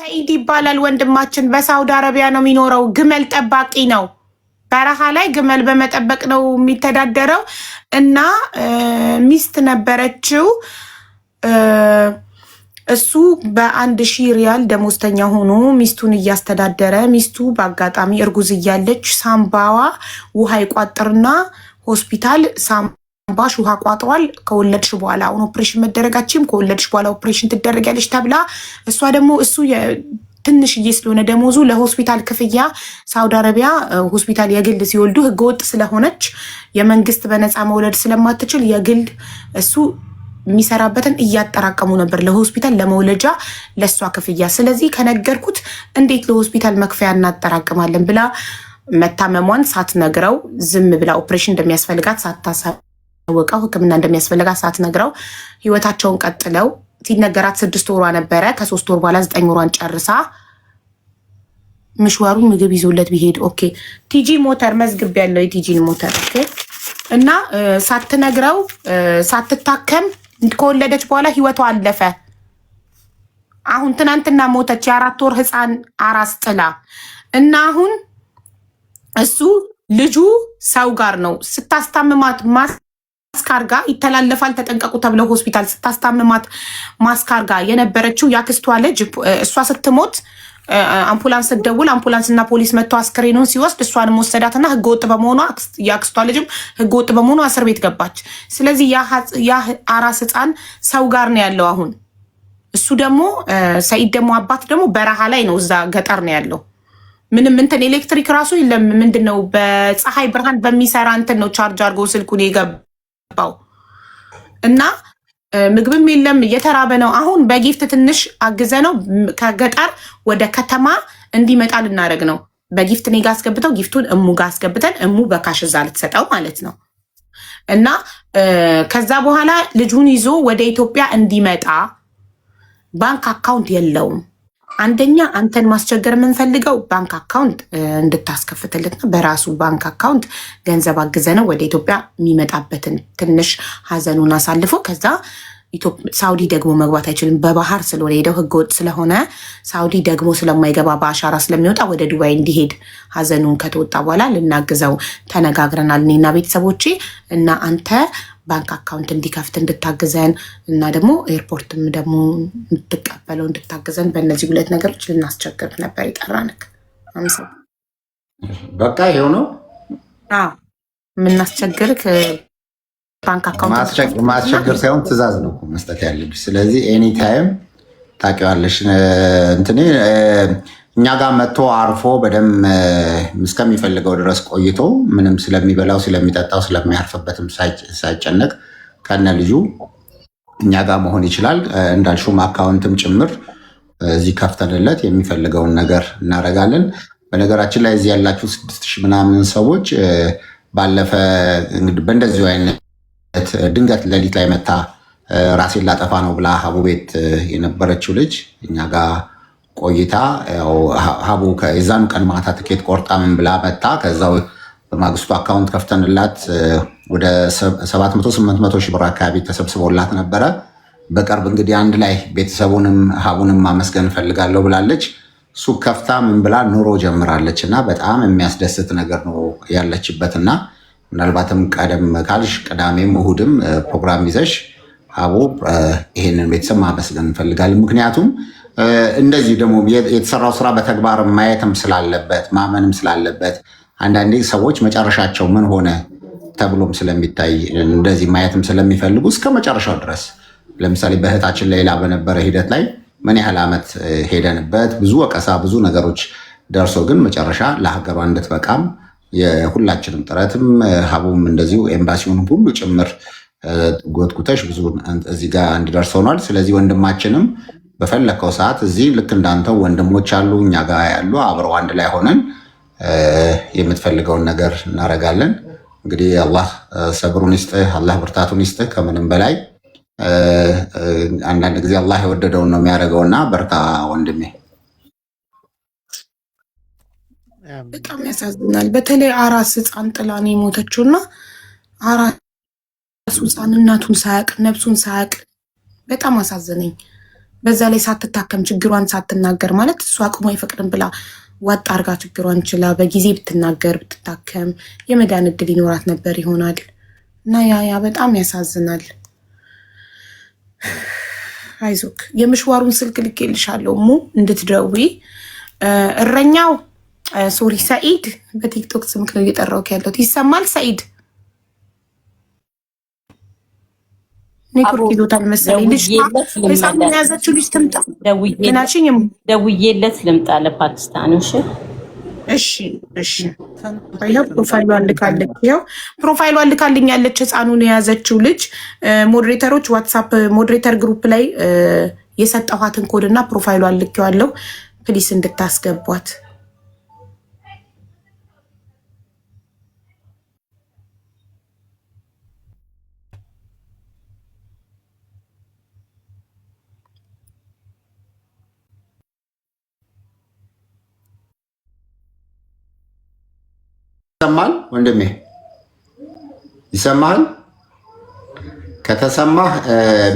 ሰኢድ ይባላል ወንድማችን። በሳውዲ አረቢያ ነው የሚኖረው። ግመል ጠባቂ ነው። በረሃ ላይ ግመል በመጠበቅ ነው የሚተዳደረው እና ሚስት ነበረችው። እሱ በ1000 ሪያል ደሞዝተኛ ሆኖ ሚስቱን እያስተዳደረ፣ ሚስቱ በአጋጣሚ እርጉዝ እያለች ሳምባዋ ውሃ ይቋጥርና ሆስፒታል ሳምባሽ ውሃ ቋጥሯል፣ ከወለድሽ በኋላ አሁን ኦፕሬሽን መደረጋችም ከወለድሽ በኋላ ኦፕሬሽን ትደረጊያለሽ ተብላ፣ እሷ ደግሞ እሱ ትንሽዬ ስለሆነ ደሞዙ ለሆስፒታል ክፍያ ሳውዲ አረቢያ ሆስፒታል የግል ሲወልዱ ህገወጥ ስለሆነች የመንግስት በነፃ መውለድ ስለማትችል የግል እሱ የሚሰራበትን እያጠራቀሙ ነበር ለሆስፒታል ለመውለጃ ለእሷ ክፍያ። ስለዚህ ከነገርኩት እንዴት ለሆስፒታል መክፈያ እናጠራቅማለን ብላ መታመሟን ሳትነግረው ዝም ብላ ኦፕሬሽን እንደሚያስፈልጋት ሳታሳወቀው ሕክምና እንደሚያስፈልጋት ሳትነግረው ህይወታቸውን ቀጥለው ሲነገራት 6 ወሯ ነበረ። ከ3 ወር በኋላ 9 ወሯን ጨርሳ ምሽዋሩ ምግብ ይዞለት ቢሄድ ኦኬ። ቲጂ ሞተር መዝግብ ያለው የቲጂን ሞተር ኦኬ። እና ሳትነግረው ሳትታከም ከወለደች በኋላ ህይወቷ አለፈ። አሁን ትናንትና ሞተች። የ4 ወር ህፃን አራስ ጥላ እና አሁን እሱ ልጁ ሰው ጋር ነው ስታስታምማት ማስካርጋ ይተላለፋል ተጠንቀቁ ተብለው ሆስፒታል ስታስታምማት ማስካርጋ የነበረችው ያክስቷ ልጅ እሷ ስትሞት አምቡላንስ ደውል አምቡላንስና ፖሊስ መጥቶ አስክሬኑን ሲወስድ እሷንም ወሰዳትና ህገወጥ በመሆኗ ያክስቷ ልጅም ህገወጥ በመሆኗ እስር ቤት ገባች። ስለዚህ ያ አራስ ህፃን ሰው ጋር ነው ያለው አሁን። እሱ ደግሞ ሰኢድ ደግሞ አባት ደግሞ በረሃ ላይ ነው፣ እዛ ገጠር ነው ያለው። ምንም እንትን ኤሌክትሪክ ራሱ የለም። ምንድነው በፀሐይ ብርሃን በሚሰራ እንትን ነው ቻርጅ አድርጎ ስልኩን የገባው እና ምግብም የለም፣ እየተራበ ነው። አሁን በጊፍት ትንሽ አግዘ ነው ከገጠር ወደ ከተማ እንዲመጣ ልናደርግ ነው። በጊፍት እኔ ጋ አስገብተው ጊፍቱን እሙ ጋ አስገብተን እሙ በካሽ እዛ ልትሰጠው ማለት ነው። እና ከዛ በኋላ ልጁን ይዞ ወደ ኢትዮጵያ እንዲመጣ ባንክ አካውንት የለውም። አንደኛ አንተን ማስቸገር የምንፈልገው ባንክ አካውንት እንድታስከፍትልና በራሱ ባንክ አካውንት ገንዘብ አግዘ ነው ወደ ኢትዮጵያ የሚመጣበትን ትንሽ ሀዘኑን አሳልፎ ከዛ ሳውዲ ደግሞ መግባት አይችልም። በባህር ስለሆነ ሄደው ህገወጥ ስለሆነ ሳውዲ ደግሞ ስለማይገባ በአሻራ ስለሚወጣ ወደ ዱባይ እንዲሄድ ሀዘኑን ከተወጣ በኋላ ልናግዘው ተነጋግረናል እኔና ቤተሰቦቼ እና አንተ ባንክ አካውንት እንዲከፍት እንድታግዘን እና ደግሞ ኤርፖርትም ደግሞ እንድትቀበለው እንድታግዘን በእነዚህ 2 ነገሮች ልናስቸግር ነበር የጠራንክ። በቃ ይሄው ነው የምናስቸግርክ። ባንክ አካውንት ማስቸገር ሳይሆን ትዕዛዝ ነው መስጠት ያለብሽ። ስለዚህ ኤኒታይም ታውቂዋለሽ እንትኔ እኛ ጋር መጥቶ አርፎ በደንብ እስከሚፈልገው ድረስ ቆይቶ ምንም ስለሚበላው ስለሚጠጣው ስለሚያርፍበትም ሳይጨነቅ ከነ ልጁ እኛ ጋር መሆን ይችላል። እንዳልሹም አካውንትም ጭምር እዚህ ከፍተንለት የሚፈልገውን ነገር እናደርጋለን። በነገራችን ላይ እዚህ ያላችሁ 6000 ምናምን ሰዎች ባለፈ እንግዲህ በእንደዚሁ አይነት ድንገት ሌሊት ላይ መታ ራሴን ላጠፋ ነው ብላ ሀቡ ቤት የነበረችው ልጅ እኛ ጋር ቆይታ ሀቡ የዛኑ ቀን ማታ ትኬት ቆርጣ ምን ብላ መጣ። ከዛው በማግስቱ አካውንት ከፍተንላት ወደ 700-800 ሺህ ብር አካባቢ ተሰብስቦላት ነበረ። በቅርብ እንግዲህ አንድ ላይ ቤተሰቡንም ሀቡንም ማመስገን እፈልጋለሁ ብላለች። ሱቅ ከፍታ ምን ብላ ኑሮ ጀምራለች እና በጣም የሚያስደስት ነገር ነው ያለችበትና ምናልባትም ቀደም ካልሽ ቅዳሜም እሁድም ፕሮግራም ይዘሽ ሀቡ ይሄንን ቤተሰብ ማመስገን እንፈልጋለን። ምክንያቱም እንደዚህ ደግሞ የተሰራው ስራ በተግባር ማየትም ስላለበት ማመንም ስላለበት አንዳንዴ ሰዎች መጨረሻቸው ምን ሆነ ተብሎም ስለሚታይ እንደዚህ ማየትም ስለሚፈልጉ እስከ መጨረሻው ድረስ ለምሳሌ በእህታችን ሌላ በነበረ ሂደት ላይ ምን ያህል ዓመት ሄደንበት ብዙ ወቀሳ ብዙ ነገሮች ደርሶ ግን መጨረሻ ለሀገሯ እንድትበቃም የሁላችንም ጥረትም ሀቡም እንደዚሁ ኤምባሲውን ሁሉ ጭምር ጎትጉተሽ ብዙ እዚህ ጋር እንዲደርስ ሆኗል። ስለዚህ ወንድማችንም በፈለከው ሰዓት እዚህ ልክ እንዳንተው ወንድሞች አሉ እኛ ጋር ያሉ አብረው አንድ ላይ ሆነን የምትፈልገውን ነገር እናደርጋለን። እንግዲህ አላህ ሰብሩን ይስጥህ፣ አላህ ብርታቱን ይስጥህ። ከምንም በላይ አንዳንድ ጊዜ አላህ የወደደውን ነው የሚያደርገውና በርታ ወንድሜ። በጣም ያሳዝናል። በተለይ አራስ ህፃን ጥላ ነው የሞተችውና አራስ ህፃን እናቱን ሳያቅ ነብሱን ሳያቅ በጣም አሳዘነኝ። በዛ ላይ ሳትታከም ችግሯን ሳትናገር ማለት እሱ አቅሙ አይፈቅድም ብላ ዋጣ አርጋ ችግሯን ችላ በጊዜ ብትናገር ብትታከም የመዳን እድል ይኖራት ነበር ይሆናል። እና ያ በጣም ያሳዝናል። አይዞክ የምሽዋሩን ስልክ ልኬልሻለሁ እንድትደውይ። እረኛው ሶሪ ሰኢድ በቲክቶክ ስምክ ነው እየጠራሁት ያለሁት። ይሰማል ሰኢድ? ኔትወርክ ይዞታል መሰለኝ። ልጅ የያዘችው ልጅ ትምጣ። ደውዬለት ልምጣ ለፓኪስታን። እሺ ይኸው ፕሮፋይሏን ልካለች። ይኸው ፕሮፋይሏን ልካልኛለች። ህፃኑን የያዘችው ልጅ ሞዴሬተሮች ዋትሳፕ ሞዴሬተር ግሩፕ ላይ የሰጠኋትን ኮድ እና ፕሮፋይሏን ልኬዋለሁ። ፕሊስ እንድታስገቧት። ይሰማል ወንድሜ? ይሰማል? ከተሰማህ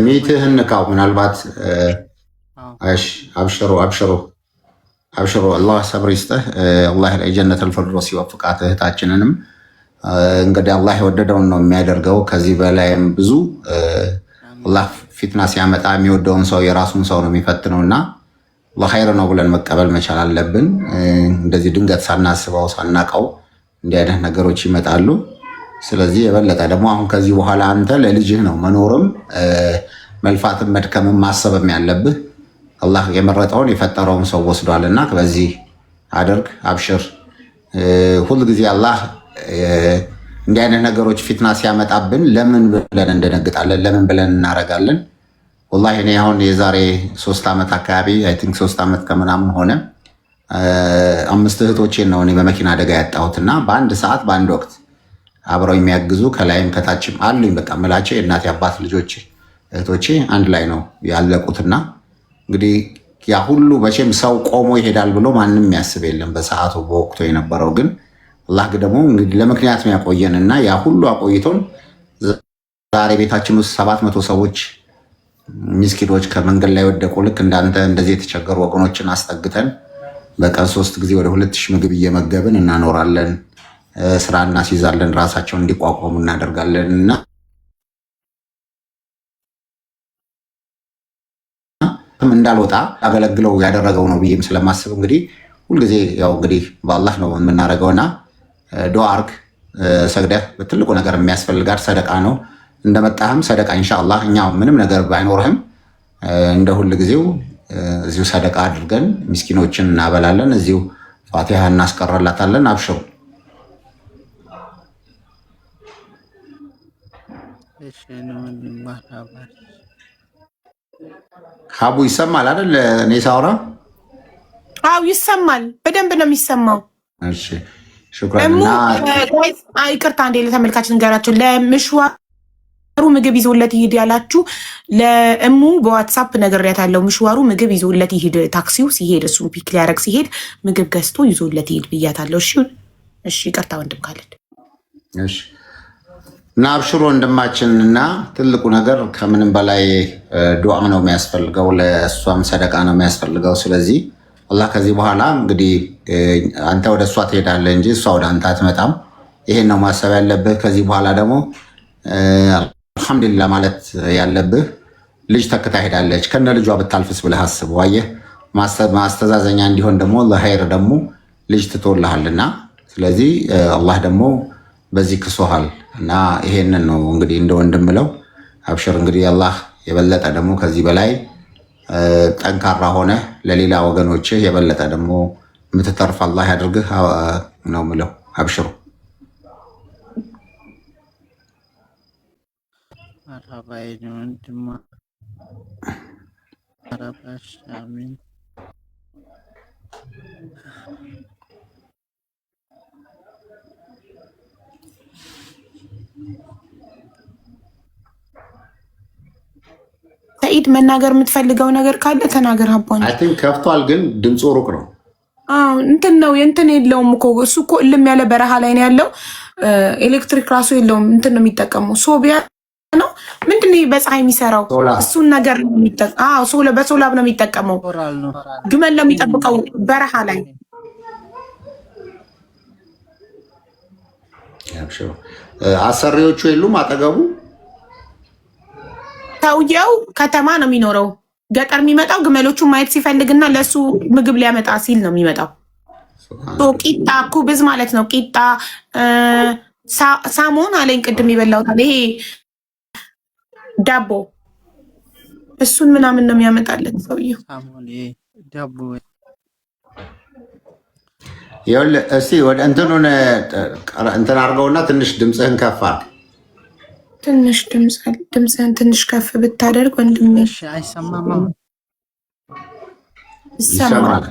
ሚትህን ንካው። ምናልባት አብሽሮ አላህ ሰብር ይስጥህ። አላህ የጀነተል ፊርደውስ ይወፍቃት። እህታችንንም እንግዲህ አላህ የወደደውን ነው የሚያደርገው። ከዚህ በላይም ብዙ አላህ ፊትና ሲያመጣ የሚወደውን ሰው የራሱን ሰው ነው የሚፈትነው እና ለኸይር ነው ብለን መቀበል መቻል አለብን። እንደዚህ ድንገት ሳናስበው ሳናቀው እንዲህ አይነት ነገሮች ይመጣሉ። ስለዚህ የበለጠ ደግሞ አሁን ከዚህ በኋላ አንተ ለልጅህ ነው መኖርም መልፋትም መድከምም ማሰብም ያለብህ። አላህ የመረጠውን የፈጠረውን ሰው ወስዷልና በዚህ አድርግ፣ አብሽር። ሁልጊዜ አላህ እንዲህ አይነት ነገሮች ፊትና ሲያመጣብን ለምን ብለን እንደነግጣለን? ለምን ብለን እናረጋለን? ወላሂ እኔ አሁን የዛሬ 3 ዓመት አካባቢ አይ ቲንክ 3 ዓመት ከምናምን ሆነ 5 እህቶቼን ነው እኔ በመኪና አደጋ ያጣሁትና በአንድ ሰዓት በአንድ ወቅት አብረው የሚያግዙ ከላይም ከታችም አሉኝ። በቃ ምላቸው የእናቴ አባት ልጆቼ እህቶቼ አንድ ላይ ነው ያለቁትና እንግዲህ ያ ሁሉ መቼም ሰው ቆሞ ይሄዳል ብሎ ማንም የሚያስብ የለም በሰዓቱ በወቅቱ የነበረው። ግን አላህ ደግሞ እንግዲህ ለምክንያት ነው ያቆየንና ያ ሁሉ አቆይቶን ዛሬ ቤታችን ውስጥ 700 ሰዎች ምስኪኖች ከመንገድ ላይ ወደቁ ልክ እንዳንተ እንደዚህ የተቸገሩ ወገኖችን አስጠግተን በቀን 3 ጊዜ ወደ 2000 ምግብ እየመገብን እናኖራለን። ስራ እናስይዛለን። ራሳቸውን እንዲቋቋሙ እናደርጋለን እና እንዳልወጣ አገለግለው ያደረገው ነው ብዬም ስለማስብ እንግዲህ ሁልጊዜ ያው እንግዲህ በአላህ ነው የምናደርገውና ዱዓ አርግ፣ ሰግደህ በትልቁ ነገር የሚያስፈልጋት ሰደቃ ነው። እንደመጣህም ሰደቃ ኢንሻአላህ እኛ ምንም ነገር ባይኖርህም እንደ ሁል ጊዜው እዚሁ ሰደቃ አድርገን ምስኪኖችን እናበላለን። እዚሁ ፋቲሃ እናስቀራላታለን። አብሽሩ። ሀቡ ይሰማል አይደል? እኔ ሳውራ? አዎ ይሰማል፣ በደንብ ነው የሚሰማው። እሺ ሹክራን። ይቅርታ እንዴ ለተመልካች ንገራቸው። ለምሽዋሩ ምግብ ይዞለት ይሄድ ያላችሁ ለእሙ በዋትሳፕ ነግሬያታለሁ። ምሽዋሩ ምግብ ይዞለት ይሄድ፣ ታክሲው ሲሄድ እሱን ፒክ ሊያደርግ ሲሄድ ምግብ ገዝቶ ይዞለት ይሄድ ብያታለሁ። እሺ ይቅርታ ወንድም ካለድ። እሺ እና አብሽሮ ወንድማችን። እና ትልቁ ነገር ከምንም በላይ ዱዓ ነው የሚያስፈልገው፣ ለእሷም ሰደቃ ነው የሚያስፈልገው። ስለዚህ አላህ ከዚህ በኋላ እንግዲህ አንተ ወደ እሷ ትሄዳለህ እንጂ እሷ ወደ አንተ አትመጣም። ይሄን ነው ማሰብ ያለብህ። ከዚህ በኋላ ደግሞ አልሐምዱሊላህ ማለት ያለብህ ልጅ ተክታ ሄዳለች፣ ከነ ልጇ ብታልፍስ ብለህ አስብ። ዋየህ ማስተዛዘኛ እንዲሆን ደግሞ ለኸይር ደግሞ ልጅ ትቶልሃልና፣ ስለዚህ አላህ ደግሞ በዚህ ክሶሃል እና ይሄንን ነው እንግዲህ እንደ ወንድም ብለው አብሽር። እንግዲህ አላህ የበለጠ ደግሞ ከዚህ በላይ ጠንካራ ሆነ ለሌላ ወገኖችህ የበለጠ ደግሞ የምትተርፍ አላህ ያድርግህ ነው ምለው። አብሽሩ። ሰኢድ መናገር የምትፈልገው ነገር ካለ ተናገር። ሀቦን አይ ቲንክ ከፍቷል፣ ግን ድምፁ ሩቅ ነው። እንትን ነው የእንትን የለውም እኮ እሱ እኮ እልም ያለ በረሃ ላይ ነው ያለው። ኤሌክትሪክ ራሱ የለውም። እንትን ነው የሚጠቀመው ሶቢያ ነው ምንድነው በፀሐይ የሚሰራው እሱን ነገር በሶላር ነው የሚጠቀመው። ግመል ነው የሚጠብቀው በረሃ ላይ። አሰሪዎቹ የሉም አጠገቡ። ሰውየው ከተማ ነው የሚኖረው። ገጠር የሚመጣው ግመሎቹን ማየት ሲፈልግና ለሱ ምግብ ሊያመጣ ሲል ነው የሚመጣው። ቂጣ ኩብዝ ማለት ነው። ቂጣ ሳሞን አለኝ ቅድም ይበላውታል። ይሄ ዳቦ እሱን ምናምን ነው የሚያመጣለት ሰውየው። ይኸውልህ እስኪ ወደ እንትኑን እንትን አድርገውና ትንሽ ድምፅህን ከፍ አድርግ። ትንሽ ድምፅህን ትንሽ ከፍ ብታደርግ ወንድሜ አይሰማም። ይሰማል።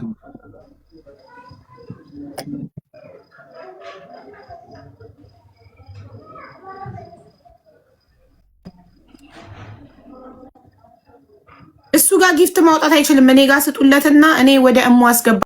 እሱ ጋር ጊፍት ማውጣት አይችልም። እኔ ጋር ስጡለትና እኔ ወደ እሙ አስገባ